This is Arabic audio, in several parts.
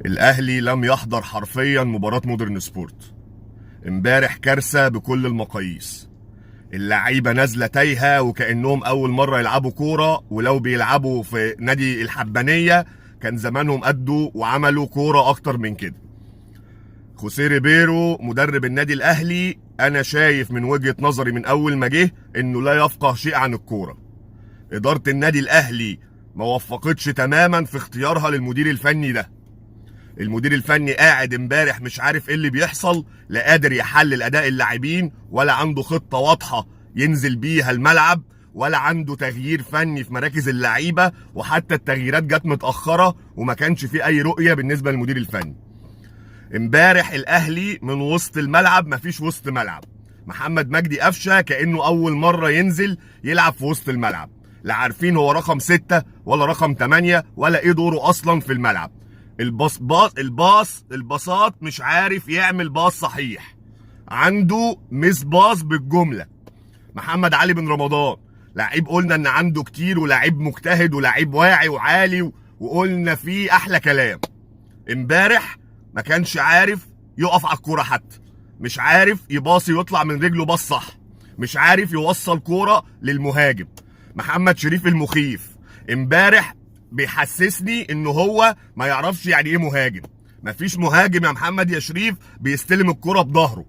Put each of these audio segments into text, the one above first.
الاهلي لم يحضر حرفيا مباراة مودرن سبورت. امبارح كارثة بكل المقاييس. اللعيبة نازلة تايهة وكأنهم اول مرة يلعبوا كورة، ولو بيلعبوا في نادي الحبانية كان زمانهم أدوا وعملوا كورة اكتر من كده. خوسيه ريبيرو مدرب النادي الاهلي انا شايف من وجهة نظري من اول ما جه انه لا يفقه شيء عن الكورة. ادارة النادي الاهلي ما وفقتش تماما في اختيارها للمدير الفني ده. المدير الفني قاعد امبارح مش عارف ايه اللي بيحصل، لا قادر يحلل اداء اللاعبين، ولا عنده خطة واضحة ينزل بيها الملعب، ولا عنده تغيير فني في مراكز اللعيبة، وحتى التغييرات جت متأخرة وما كانش فيه اي رؤية بالنسبة للمدير الفني. امبارح الاهلي من وسط الملعب مفيش وسط ملعب. محمد مجدي قفشه كأنه اول مرة ينزل يلعب في وسط الملعب، لا عارفين هو رقم 6 ولا رقم 8 ولا ايه دوره اصلا في الملعب. الباصات مش عارف يعمل باص صحيح، عنده مس باص بالجملة. محمد علي بن رمضان لعيب قلنا ان عنده كتير، ولاعيب مجتهد ولاعيب واعي وعالي وقلنا فيه احلى كلام. امبارح ما كانش عارف يقف على الكوره، حتى مش عارف يباصي ويطلع من رجله باص صح، مش عارف يوصل كوره للمهاجم. محمد شريف المخيف امبارح بيحسسني انه هو ما يعرفش يعني ايه مهاجم. مفيش مهاجم يا محمد يا شريف بيستلم الكوره بظهره،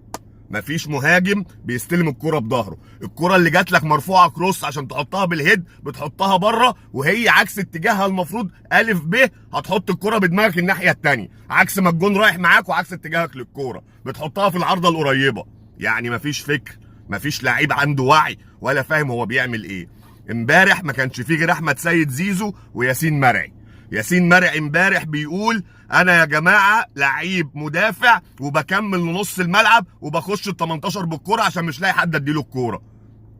مفيش مهاجم بيستلم الكوره بظهره. الكوره اللي جات لك مرفوعه كروس عشان تحطها بالهيد بتحطها بره، وهي عكس اتجاهها المفروض الف ب، هتحط الكوره بدماغك الناحيه الثانيه عكس ما الجون رايح معاك وعكس اتجاهك للكوره، بتحطها في العارضه القريبه. يعني مفيش فكر، مفيش لعيب عنده وعي ولا فاهم هو بيعمل ايه. امبارح ما كانش فيه غير احمد سيد زيزو وياسين مرعي. ياسين مرعي امبارح بيقول انا يا جماعه لعيب مدافع وبكمل لنص الملعب وبخش ال 18 بالكوره عشان مش لاقي حد اديله الكوره.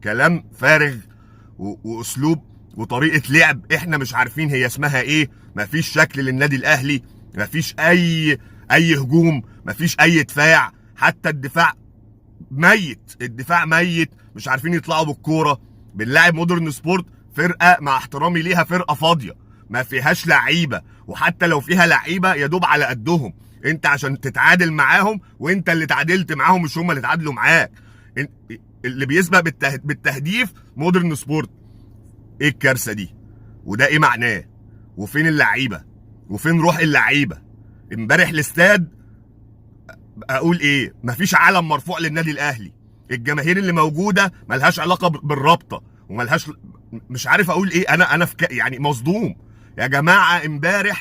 كلام فارغ واسلوب وطريقه لعب احنا مش عارفين هي اسمها ايه. مفيش شكل للنادي الاهلي، مفيش اي هجوم، مفيش اي دفاع، حتى الدفاع ميت، مش عارفين يطلعوا بالكوره. بنلاعب مودرن سبورت فرقه مع احترامي ليها فرقه فاضيه ما فيهاش لعيبه، وحتى لو فيها لعيبه يا دوب على قدهم. انت عشان تتعادل معاهم، وانت اللي تعادلت معاهم مش هم اللي تعادلوا معاك. اللي بيسبق بالتهديف مودرن سبورت. ايه الكارثه دي؟ وده ايه معناه؟ وفين اللعيبه؟ وفين روح اللعيبه؟ امبارح الاستاد اقول ايه؟ مفيش علم مرفوع للنادي الاهلي. الجماهير اللي موجوده ملهاش علاقه بالرابطه وملهاش، مش عارف اقول ايه. انا يعني مصدوم يا جماعه. امبارح